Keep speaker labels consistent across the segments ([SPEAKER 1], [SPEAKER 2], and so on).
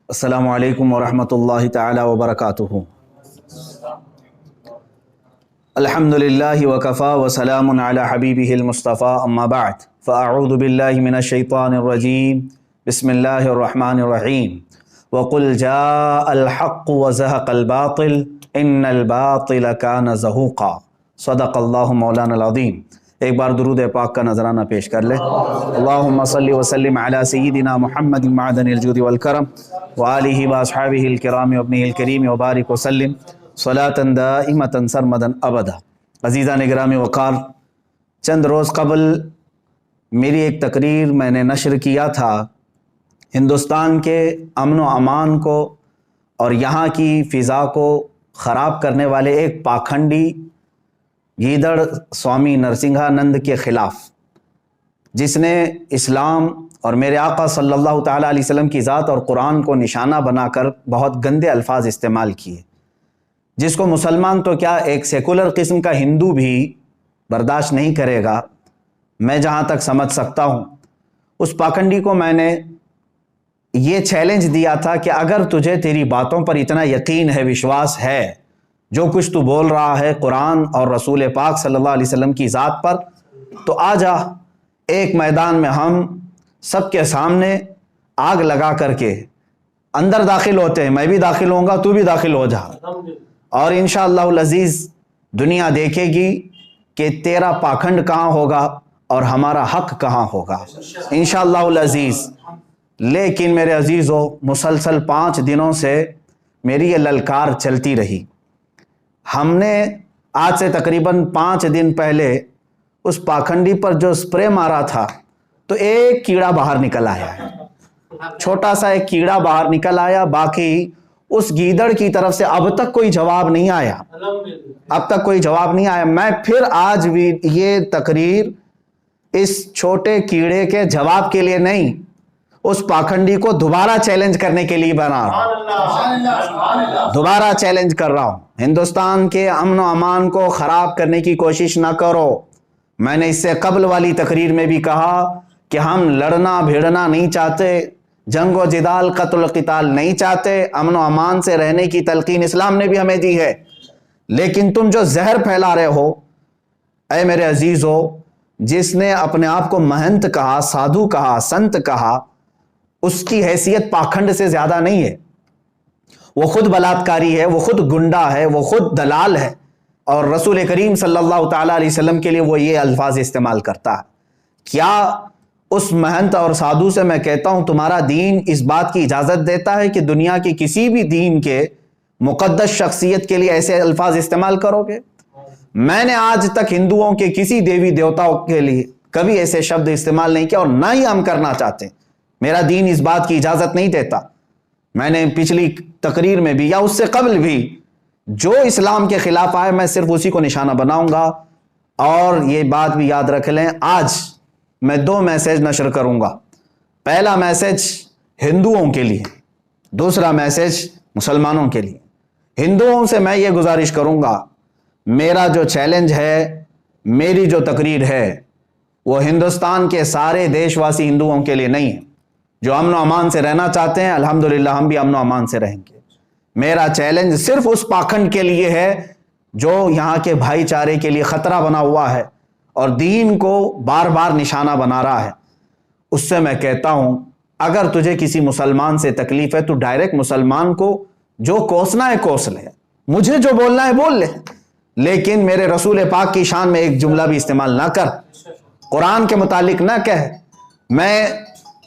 [SPEAKER 1] السلام علیکم ورحمۃ اللہ تعالی وبرکاتہ۔ الحمد للہ وکفا وسلام علی حبیبہ المصطفیٰ، اما بعد فاعوذ باللہ من الشیطان الرجیم، بسم اللہ الرحمن الرحیم۔ وقل جاء الحق وزهق الباطل ان الباطل كان زہوقا۔ صدق اللہ مولانا العظیم۔ ایک بار درود پاک کا نذرانہ پیش کر لے۔ اللہم صلی وسلم علی سیدنا محمد معدن الجود والکرم وآلہ واصحابہ الکرام وابنہ الکریم وبارک وسلم صلاۃ دائمۃ سرمدا ابدا۔ عزیزان گرامی وقار، چند روز قبل میری ایک تقریر میں نے نشر کیا تھا ہندوستان کے امن و امان کو اور یہاں کی فضا کو خراب کرنے والے ایک پاکھنڈی گیدڑ سوامی نرسنگھانند کے خلاف، جس نے اسلام اور میرے آقا صلی اللہ تعالیٰ علیہ وسلم کی ذات اور قرآن کو نشانہ بنا کر بہت گندے الفاظ استعمال کیے، جس کو مسلمان تو کیا ایک سیکولر قسم کا ہندو بھی برداشت نہیں کرے گا۔ میں جہاں تک سمجھ سکتا ہوں، اس پاکھنڈی کو میں نے یہ چیلنج دیا تھا کہ اگر تجھے تیری باتوں پر اتنا یقین ہے، وشواس ہے، جو کچھ تو بول رہا ہے قرآن اور رسول پاک صلی اللہ علیہ وسلم کی ذات پر، تو آ جا ایک میدان میں ہم سب کے سامنے آگ لگا کر کے اندر داخل ہوتے ہیں، میں بھی داخل ہوں گا، تو بھی داخل ہو جا، اور انشاءاللہ العزیز دنیا دیکھے گی کہ تیرا پاکھنڈ کہاں ہوگا اور ہمارا حق کہاں ہوگا انشاءاللہ العزیز۔ لیکن میرے عزیزو، مسلسل 5 دنوں سے میری یہ للکار چلتی رہی۔ ہم نے آج سے تقریباً 5 دن پہلے اس پاکھنڈی پر جو سپرے مارا تھا، تو ایک کیڑا باہر نکل آیا ہے، چھوٹا سا ایک کیڑا باہر نکل آیا، باقی اس گیدڑ کی طرف سے اب تک کوئی جواب نہیں آیا، اب تک کوئی جواب نہیں آیا۔ میں پھر آج بھی یہ تقریر اس چھوٹے کیڑے کے جواب کے لیے نہیں، اس پاکھنڈی کو دوبارہ چیلنج کرنے کے لیے بنا رہا ہوں، دوبارہ چیلنج کر رہا ہوں۔ ہندوستان کے امن و امان کو خراب کرنے کی کوشش نہ کرو۔ میں نے اس سے قبل والی تقریر میں بھی کہا کہ ہم لڑنا بھیڑنا نہیں چاہتے، جنگ و جدال قتل و قتال نہیں چاہتے، امن و امان سے رہنے کی تلقین اسلام نے بھی ہمیں دی ہے۔ لیکن تم جو زہر پھیلا رہے ہو، اے میرے عزیزو، جس نے اپنے آپ کو مہنت کہا، سادھو کہا، سنت کہا، اس کی حیثیت پاکھنڈ سے زیادہ نہیں ہے۔ وہ خود بلاتکاری ہے، وہ خود گنڈا ہے، وہ خود دلال ہے، اور رسول کریم صلی اللہ تعالیٰ علیہ وسلم کے لیے وہ یہ الفاظ استعمال کرتا ہے۔ کیا اس مہنت اور سادھو سے میں کہتا ہوں تمہارا دین اس بات کی اجازت دیتا ہے کہ دنیا کی کسی بھی دین کے مقدس شخصیت کے لیے ایسے الفاظ استعمال کرو گے؟ میں نے آج تک ہندوؤں کے کسی دیوی دیوتاؤں کے لیے کبھی ایسے شبد استعمال نہیں کیا، اور نہ ہی ہم کرنا چاہتے ہیں۔ میرا دین اس بات کی اجازت نہیں دیتا۔ میں نے پچھلی تقریر میں بھی یا اس سے قبل بھی جو اسلام کے خلاف آئے، میں صرف اسی کو نشانہ بناؤں گا۔ اور یہ بات بھی یاد رکھ لیں، آج میں 2 میسج نشر کروں گا۔ پہلا میسج ہندوؤں کے لیے، دوسرا میسج مسلمانوں کے لیے۔ ہندوؤں سے میں یہ گزارش کروں گا، میرا جو چیلنج ہے، میری جو تقریر ہے، وہ ہندوستان کے سارے دیش واسی ہندوؤں کے لیے نہیں ہے۔ جو امن و امان سے رہنا چاہتے ہیں، الحمدللہ ہم بھی امن و امان سے رہیں گے۔ میرا چیلنج صرف اس پاکھنڈ کے لیے ہے جو یہاں کے بھائی چارے کے لیے خطرہ بنا ہوا ہے اور دین کو بار بار نشانہ بنا رہا ہے۔ اس سے میں کہتا ہوں، اگر تجھے کسی مسلمان سے تکلیف ہے تو ڈائریکٹ مسلمان کو جو کوسنا ہے کوس لے، مجھے جو بولنا ہے بول لے، لیکن میرے رسول پاک کی شان میں ایک جملہ بھی استعمال نہ کر، قرآن کے متعلق نہ کہہ۔ میں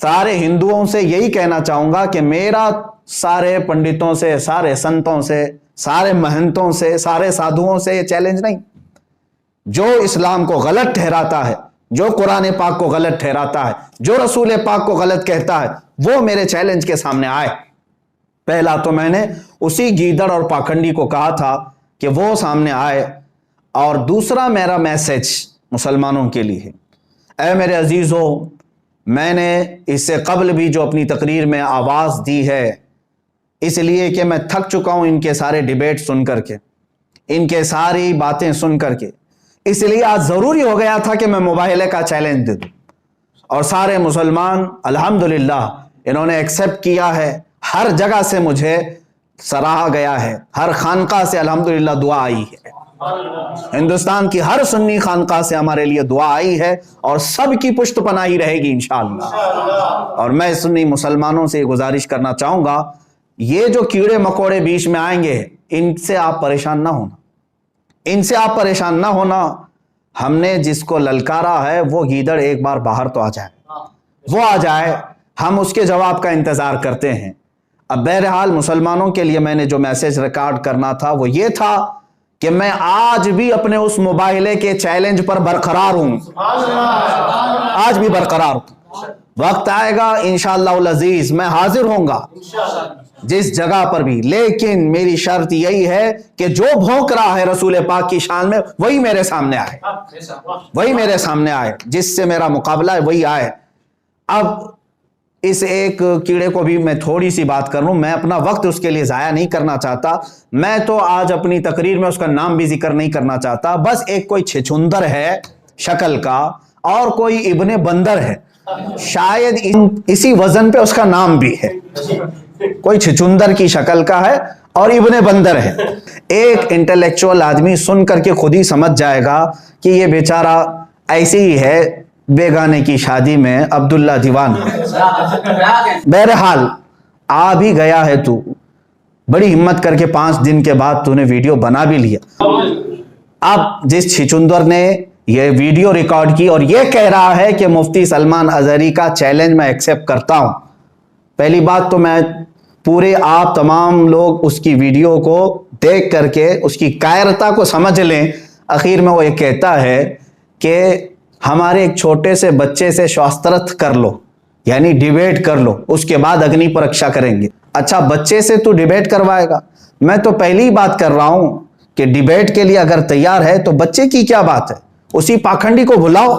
[SPEAKER 1] سارے ہندوؤں سے یہی کہنا چاہوں گا کہ میرا سارے پنڈتوں سے، سارے سنتوں سے، سارے مہنتوں سے، سارے سادھوؤں سے یہ چیلنج نہیں۔ جو اسلام کو غلط ٹھہراتا ہے، جو قرآن پاک کو غلط ٹھہراتا ہے، جو رسول پاک کو غلط کہتا ہے، وہ میرے چیلنج کے سامنے آئے۔ پہلا تو میں نے اسی گیدڑ اور پاکھنڈی کو کہا تھا کہ وہ سامنے آئے، اور دوسرا میرا میسج مسلمانوں کے لیے ہے۔ اے میرے عزیزو، میں نے اس سے قبل بھی جو اپنی تقریر میں آواز دی ہے، اس لیے کہ میں تھک چکا ہوں ان کے سارے ڈیبیٹ سن کر کے، ان کے ساری باتیں سن کر کے، اس لیے آج ضروری ہو گیا تھا کہ میں مباہلے کا چیلنج دے دوں۔ اور سارے مسلمان الحمدللہ انہوں نے ایکسیپٹ کیا ہے، ہر جگہ سے مجھے سراہا گیا ہے، ہر خانقاہ سے الحمدللہ دعا آئی ہے، ہندوستان کی ہر سنی خانقاہ سے ہمارے لیے دعا آئی ہے، اور سب کی پشت پناہی رہے گی انشاءاللہ۔ اور میں سنی مسلمانوں سے گزارش کرنا چاہوں گا، یہ جو کیڑے مکوڑے بیچ میں آئیں گے ان سے آپ پریشان نہ ہونا، ان سے آپ پریشان نہ ہونا۔ ہم نے جس کو للکارا ہے وہ گیدڑ ایک بار باہر تو آ جائے، وہ آ جائے، ہم اس کے جواب کا انتظار کرتے ہیں۔ اب بہرحال مسلمانوں کے لیے میں نے جو میسج ریکارڈ کرنا تھا وہ یہ تھا کہ میں آج بھی اپنے اس مباہلے کے چیلنج پر برقرار ہوں، آج بھی برقرار ہوں۔ وقت آئے گا انشاءاللہ العزیز میں حاضر ہوں گا جس جگہ پر بھی، لیکن میری شرط یہی ہے کہ جو بھونک رہا ہے رسول پاک کی شان میں وہی میرے سامنے آئے، وہی میرے سامنے آئے، جس سے میرا مقابلہ ہے وہی آئے۔ اب اس ایک کیڑے کو بھی میں تھوڑی سی بات کر لوں، میں اپنا وقت اس کے لیے ضائع نہیں کرنا چاہتا، میں تو آج اپنی تقریر میں اس کا نام بھی ذکر نہیں کرنا چاہتا، بس ایک کوئی چھچندر ہے شکل کا اور کوئی ابن بندر ہے، شاید اسی وزن پہ اس کا نام بھی ہے، کوئی چھچندر کی شکل کا ہے اور ابن بندر ہے۔ ایک انٹلیکچوئل آدمی سن کر کے خود ہی سمجھ جائے گا کہ یہ بیچارہ ایسے ہی ہے، بیگانے کی شادی میں عبداللہ دیوان ہے۔ بہرحال آ بھی گیا ہے تو، بڑی ہمت کر کے 5 دن کے بعد تو نے ویڈیو بنا بھی لیا۔ اب جس چھچندر نے یہ ویڈیو ریکارڈ کی اور یہ کہہ رہا ہے کہ مفتی سلمان اظہری کا چیلنج میں ایکسیپٹ کرتا ہوں، پہلی بات تو میں پورے آپ تمام لوگ اس کی ویڈیو کو دیکھ کر کے اس کی کائرتا کو سمجھ لیں۔ اخیر میں وہ یہ کہتا ہے کہ ہمارے ایک چھوٹے سے بچے سے شاسترت کر لو، یعنی ڈیبیٹ کر لو، اس کے بعد اگنی پرکشا کریں گے۔ اچھا بچے سے تو ڈیبیٹ کروائے گا؟ میں تو پہلی بات کر رہا ہوں کہ ڈیبیٹ کے لیے اگر تیار ہے تو بچے کی کیا بات ہے، اسی پاکھنڈی کو بلاؤ،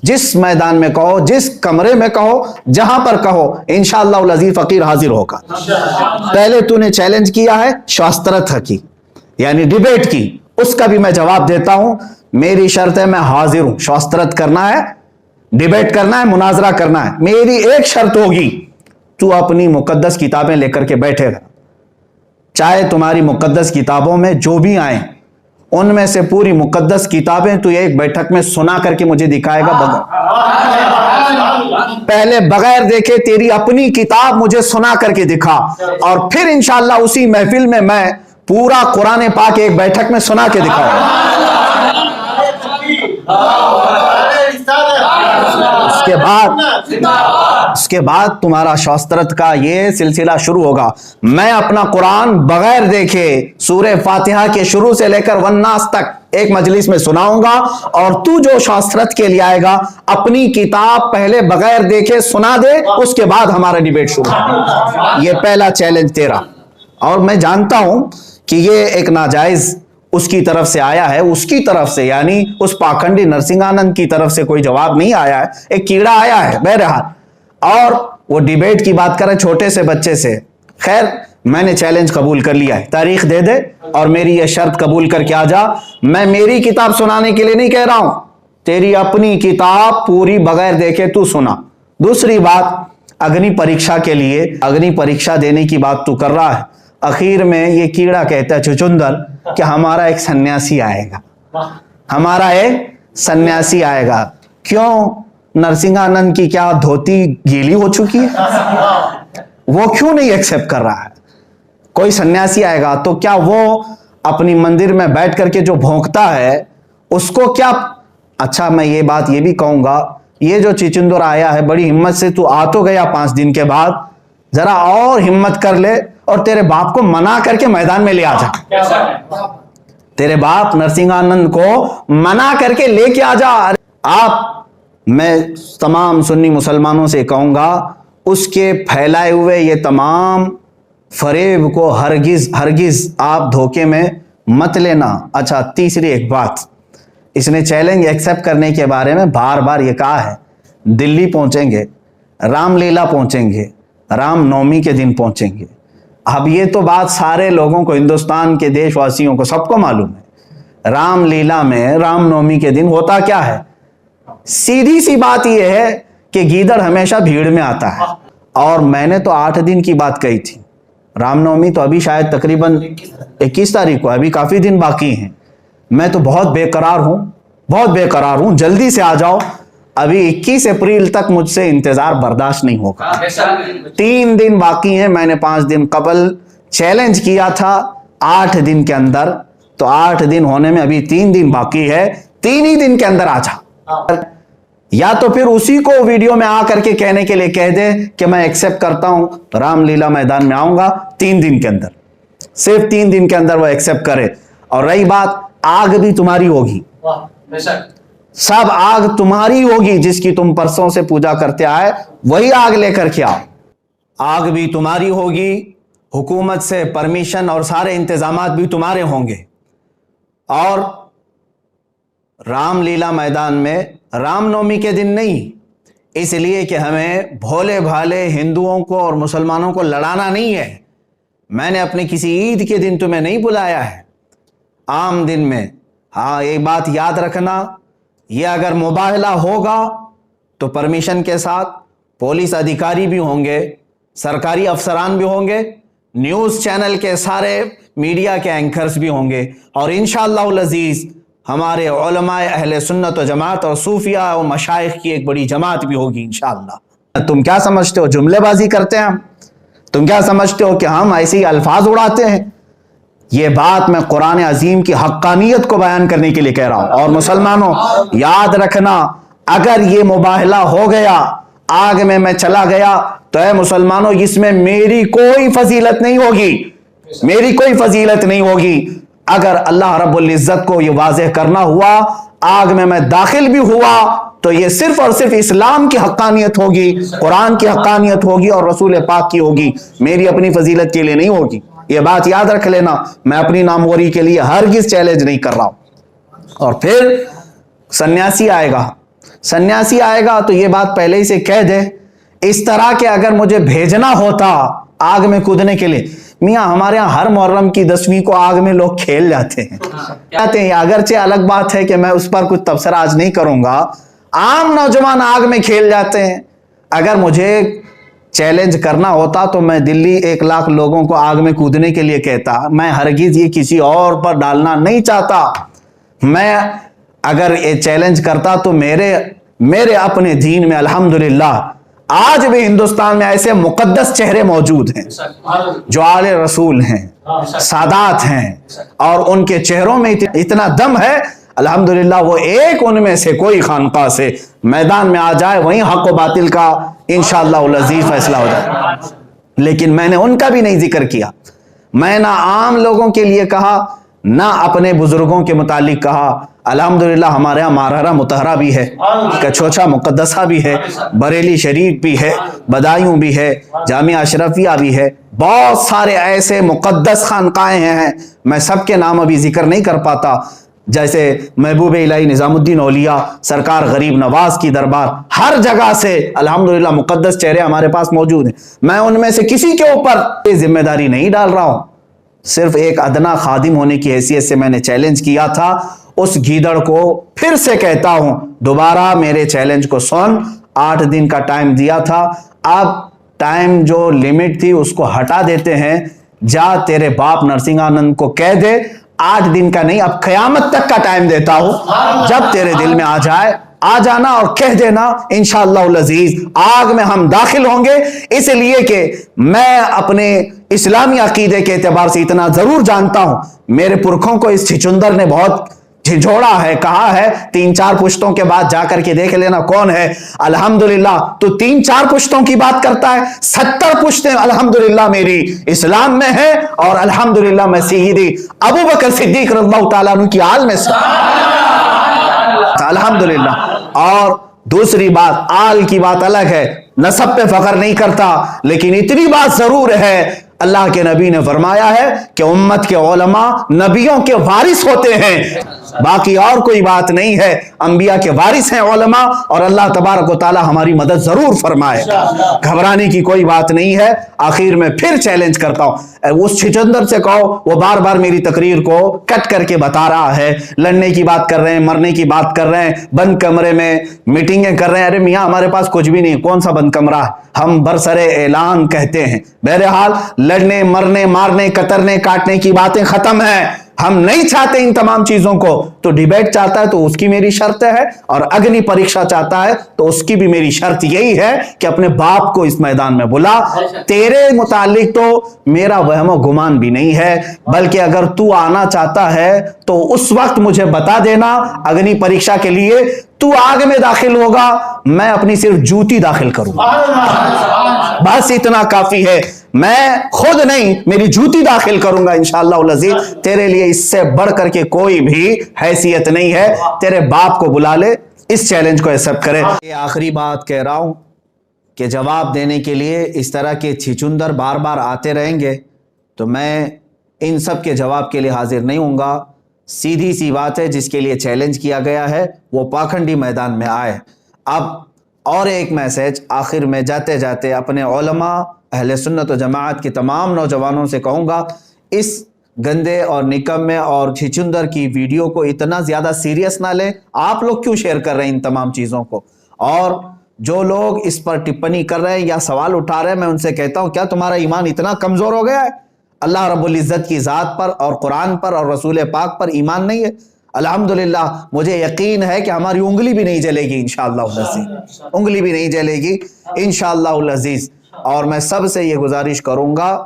[SPEAKER 1] جس میدان میں کہو، جس کمرے میں کہو، جہاں پر کہو، انشاءاللہ العزیز فقیر حاضر ہوگا۔ پہلے تو نے چیلنج کیا ہے شاسترت کی، یعنی ڈیبیٹ کی، اس کا بھی میں جواب دیتا ہوں۔ میری شرط ہے میں حاضر ہوں، شاسترت کرنا ہے، ڈیبیٹ کرنا ہے، مناظرہ کرنا ہے۔ میری ایک شرط ہوگی، تو اپنی مقدس کتابیں لے کر کے بیٹھے گا، چاہے تمہاری مقدس کتابوں میں جو بھی آئیں ان میں سے پوری مقدس کتابیں تو ایک بیٹھک میں سنا کر کے مجھے دکھائے گا، پہلے بغیر دیکھے تیری اپنی کتاب مجھے سنا کر کے دکھا، اور پھر انشاءاللہ اسی محفل میں میں پورا قرآن پاک ایک بیٹھک میں سنا کے دکھاؤں گا۔ اس کے بعد تمہارا شاسترت کا یہ سلسلہ شروع ہوگا۔ میں اپنا قرآن بغیر دیکھے سورہ فاتحہ کے شروع سے لے کر والناس تک ایک مجلس میں سناؤں گا، اور تو جو شاسترت کے لیے آئے گا اپنی کتاب پہلے بغیر دیکھے سنا دے، اس کے بعد ہمارا ڈیبیٹ شروع ہوگا۔ یہ پہلا چیلنج تیرا، اور میں جانتا ہوں کہ یہ ایک ناجائز اس کی طرف سے آیا ہے، اس کی طرف سے یعنی اس پاکھنڈی نرسنگ آنند کی طرف سے کوئی جواب نہیں آیا ہے، ایک کیڑا آیا ہے بہرحال، اور وہ ڈیبیٹ کی بات کرے چھوٹے سے بچے سے۔ خیر میں نے چیلنج قبول کر لیا ہے، تاریخ دے دے اور میری یہ شرط قبول کر کے آ جا۔ میں میری کتاب سنانے کے لیے نہیں کہہ رہا ہوں، تیری اپنی کتاب پوری بغیر دیکھے تو سنا۔ دوسری بات، اگنی پریکشا کے لیے، اگنی پریکشا دینے کی بات تو کر رہا ہے، اخیر میں یہ کیڑا کہتا ہے چھچندر کہ ہمارا ایک سنیاسی آئے گا، ہمارا ایک سنیاسی آئے گا۔ کیوں؟ نرسنگ آنند کی کیا دھوتی گیلی ہو چکی ہے؟ وہ کیوں نہیں ایکسیپٹ کر رہا ہے؟ کوئی سنیاسی آئے گا تو کیا وہ اپنی مندر میں بیٹھ کر کے جو بھونکتا ہے اس کو کیا؟ اچھا میں یہ بات یہ بھی کہوں گا، یہ جو چچندر آیا ہے بڑی ہمت سے تو آ تو گیا 5 دن کے بعد، ذرا اور ہمت کر لے اور تیرے باپ کو منا کر کے میدان میں لے آ جا، تیرے باپ نرسنگ آنند کو منا کر کے لے کے آ جا۔ آپ، میں تمام سنی مسلمانوں سے کہوں گا اس کے پھیلائے ہوئے یہ تمام فریب کو ہرگز آپ دھوکے میں مت لینا۔ اچھا تیسری ایک بات، اس نے چیلنج ایکسیپٹ کرنے کے بارے میں بار بار یہ کہا ہے دلی پہنچیں گے، رام لیلا پہنچیں گے، رام نومی کے دن پہنچیں گے۔ اب یہ تو بات سارے لوگوں کو، ہندوستان کے دیش واسیوں کو سب کو معلوم ہے، رام لیلا میں رام نومی کے دن ہوتا کیا ہے؟ سیدھی سی بات یہ ہے کہ گیدڑ ہمیشہ بھیڑ میں آتا ہے، اور میں نے تو 8 دن کی بات کہی تھی، رام نومی تو ابھی شاید تقریباً 21 تاریخ کو، ابھی کافی دن باقی ہیں. میں تو بہت بے قرار ہوں، جلدی سے آ جاؤ. ابھی 21 اپریل تک مجھ سے انتظار برداشت نہیں ہوگا. 3 دن باقی ہیں. میں نے 5 دن قبل چیلنج کیا تھا 8 دن کے اندر، تو 8 دن ہونے میں ابھی 3 دن باقی ہے. 3 ہی دن کے اندر آ جا، یا تو پھر اسی کو ویڈیو میں آ کر کے کہنے کے لیے کہہ دے کہ میں ایکسپٹ کرتا ہوں، رام لیلا میدان میں آؤں گا 3 دن کے اندر. صرف 3 دن کے اندر وہ ایکسپٹ کرے. اور رہی بات، آگ بھی تمہاری ہوگی، سب آگ تمہاری ہوگی. جس کی تم پرسوں سے پوجا کرتے آئے وہی آگ لے کر کے آؤ. آگ بھی تمہاری ہوگی، حکومت سے پرمیشن اور سارے انتظامات بھی تمہارے ہوں گے. اور رام لیلا میدان میں رام نومی کے دن نہیں، اس لیے کہ ہمیں بھولے بھالے ہندوؤں کو اور مسلمانوں کو لڑانا نہیں ہے. میں نے اپنے کسی عید کے دن تمہیں نہیں بلایا ہے، عام دن میں. ہاں یہ بات یاد رکھنا، یہ اگر مباہلہ ہوگا تو پرمیشن کے ساتھ پولیس ادھیکاری بھی ہوں گے، سرکاری افسران بھی ہوں گے، نیوز چینل کے سارے میڈیا کے اینکرز بھی ہوں گے، اور انشاءاللہ العزیز ہمارے علماء اہل سنت و جماعت اور صوفیاء و مشائخ کی ایک بڑی جماعت بھی ہوگی انشاءاللہ. تم کیا سمجھتے ہو جملے بازی کرتے ہیں ہم؟ تم کیا سمجھتے ہو کہ ہم ایسے ہی الفاظ اڑاتے ہیں؟ یہ بات میں قرآن عظیم کی حقانیت کو بیان کرنے کے لیے کہہ رہا ہوں. اور مسلمانوں یاد رکھنا، اگر یہ مباہلہ ہو گیا، آگ میں چلا گیا، تو اے مسلمانوں اس میں میری کوئی فضیلت نہیں ہوگی. اگر اللہ رب العزت کو یہ واضح کرنا ہوا، آگ میں داخل بھی ہوا، تو یہ صرف اور صرف اسلام کی حقانیت ہوگی، قرآن کی حقانیت ہوگی اور رسول پاک کی ہوگی، میری اپنی فضیلت کے لیے نہیں ہوگی. یہ بات یاد رکھ لینا. میں اپنی ناموری کے لیے ہرگز چیلنج نہیں کر رہا ہوں. اور پھر سنیاسی آئے گا تو یہ بات پہلے ہی سے کہہ دے، اس طرح کہ اگر مجھے بھیجنا ہوتا آگ میں کودنے کے لیے، میاں ہمارے ہاں ہر محرم کی 10ویں کو آگ میں لوگ کھیل جاتے ہیں. اگرچہ الگ بات ہے کہ میں اس پر کچھ تبصرہ آج نہیں کروں گا. عام نوجوان آگ میں کھیل جاتے ہیں. اگر مجھے چیلنج کرنا ہوتا تو میں دلی 1 لاکھ لوگوں کو آگ میں کودنے کے لیے کہتا. میں ہرگز یہ کسی اور پر ڈالنا نہیں چاہتا. میں اگر یہ چیلنج کرتا تو میرے اپنے دین میں الحمدللہ آج بھی ہندوستان میں ایسے مقدس چہرے موجود ہیں جو آل رسول ہیں، سادات ہیں، اور ان کے چہروں میں اتنا دم ہے. الحمدللہ وہ ایک ان میں سے کوئی خانقاہ سے میدان میں آ جائے، وہیں حق و باطل کا انشاءاللہ العزیز فیصلہ ہو جائے. لیکن میں نے ان کا بھی نہیں ذکر کیا. میں نہ عام لوگوں کے لیے کہا، نہ اپنے بزرگوں کے متعلق کہا. الحمدللہ ہمارے یہاں مارہرہ مطہرہ بھی ہے، کچھوچا مقدسہ بھی ہے، بریلی شریف بھی ہے، بدایوں بھی ہے، جامعہ اشرفیہ بھی ہے. بہت سارے ایسے مقدس خانقاہیں ہیں، میں سب کے نام ابھی ذکر نہیں کر پاتا. جیسے محبوب الہی نظام الدین اولیاء، سرکار غریب نواز کی دربار، ہر جگہ سے الحمدللہ مقدس چہرے ہمارے پاس موجود ہیں. میں ان میں سے کسی کے اوپر یہ ذمہ داری نہیں ڈال رہا ہوں. صرف ایک ادنا خادم ہونے کی حیثیت سے میں نے چیلنج کیا تھا. اس گیدڑ کو پھر سے کہتا ہوں، دوبارہ میرے چیلنج کو سن. 8 دن کا ٹائم دیا تھا، اب ٹائم جو لمٹ تھی اس کو ہٹا دیتے ہیں. جا تیرے باپ نرسنگ آنند کو کہہ دے 8 دن کا نہیں، اب قیامت تک کا ٹائم دیتا ہوں. جب تیرے دل میں آ جائے آ جانا اور کہہ دینا. انشاءاللہ العزیز آگ میں ہم داخل ہوں گے. اس لیے کہ میں اپنے اسلامی عقیدے کے اعتبار سے اتنا ضرور جانتا ہوں، میرے پرکھوں کو اس چھچندر نے بہت جھنجھوڑا ہے، کہا ہے 3-4 پشتوں کے بعد جا کر کے دیکھ لینا کون ہے. الحمدللہ تو 3-4 پشتوں کی بات کرتا ہے. 70 پشتیں الحمدللہ میری اسلام میں ہے، اور الحمدللہ میں سیدی ابو بکر صدیق رضی اللہ تعالیٰ عنہ کی آل میں سے الحمدللہ. اور دوسری بات، آل کی بات الگ ہے، نسب پہ فخر نہیں کرتا، لیکن اتنی بات ضرور ہے، اللہ کے نبی نے فرمایا ہے کہ امت کے علماء نبیوں کے وارث ہوتے ہیں. باقی اور کوئی بات نہیں ہے، انبیاء کے وارث ہیں علماء، اور اللہ تبارک و تعالی ہماری مدد ضرور فرمائے. گھبرانے کی کوئی بات نہیں ہے. آخر میں پھر چیلنج کرتا ہوں، اس چھچندر سے کہو، وہ بار بار میری تقریر کو کٹ کر کے بتا رہا ہے، لڑنے کی بات کر رہے ہیں، مرنے کی بات کر رہے ہیں، بند کمرے میں میٹنگیں کر رہے ہیں. ارے میاں ہمارے پاس کچھ بھی نہیں، کون سا بند کمرہ ہے، ہم برسر اعلان کہتے ہیں. بہرحال لڑنے مرنے مارنے کترنے کاٹنے کی باتیں ختم ہیں. ہم نہیں چاہتے ان تمام چیزوں کو. تو ڈیبیٹ چاہتا ہے تو اس کی میری شرط ہے, اور اگنی پریکشا چاہتا ہے تو اس کی بھی میری شرط یہی ہے کہ اپنے باپ کو اس میدان میں بلا. تیرے متعلق تو میرا وہم و گمان بھی نہیں ہے, بلکہ اگر تو آنا چاہتا ہے تو اس وقت مجھے بتا دینا. اگنی پریکشا کے لیے تو آگ میں داخل ہوگا, میں اپنی صرف جوتی داخل کروں گا, بس اتنا کافی ہے. میں خود نہیں, میری جوتی داخل کروں گا انشاءاللہ العزیز. تیرے لیے اس سے بڑھ کر کے کوئی بھی حیثیت نہیں ہے. تیرے باپ کو بلا لے, اس چیلنج کو ایکسپٹ کرے. یہ آخری بات کہہ رہا ہوں کہ جواب دینے کے لیے اس طرح کے چھچندر بار بار آتے رہیں گے تو میں ان سب کے جواب کے لیے حاضر نہیں ہوں گا. سیدھی سی بات ہے, جس کے لیے چیلنج کیا گیا ہے وہ پاکھنڈی میدان میں آئے. اب اور ایک میسج آخر میں جاتے جاتے اپنے علماء اہل سنت و جماعت کے تمام نوجوانوں سے کہوں گا, اس گندے اور نکمے اور چھچندر کی ویڈیو کو اتنا زیادہ سیریس نہ لیں. آپ لوگ کیوں شیئر کر رہے ہیں ان تمام چیزوں کو؟ اور جو لوگ اس پر ٹپنی کر رہے ہیں یا سوال اٹھا رہے ہیں, میں ان سے کہتا ہوں کیا تمہارا ایمان اتنا کمزور ہو گیا ہے؟ اللہ رب العزت کی ذات پر اور قرآن پر اور رسول پاک پر ایمان نہیں ہے؟ الحمدللہ مجھے یقین ہے کہ ہماری انگلی بھی نہیں جلے گی انشاءاللہ العزیز, انگلی بھی نہیں جلے گی انشاءاللہ العزیز. اور میں سب سے یہ گزارش کروں گا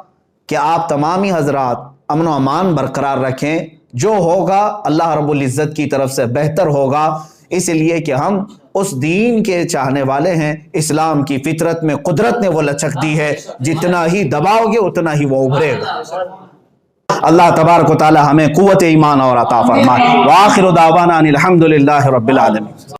[SPEAKER 1] کہ آپ تمامی حضرات امن و امان برقرار رکھیں. جو ہوگا اللہ رب العزت کی طرف سے بہتر ہوگا, اس لیے کہ ہم اس دین کے چاہنے والے ہیں. اسلام کی فطرت میں قدرت نے وہ لچک دی ہے, جتنا ہی دباؤ گے اتنا ہی وہ ابھرے گا. اللہ تبارک و تعالی ہمیں قوت ایمان اور عطا فرمائے. وآخر دعوانا ان الحمدللہ رب العالمین.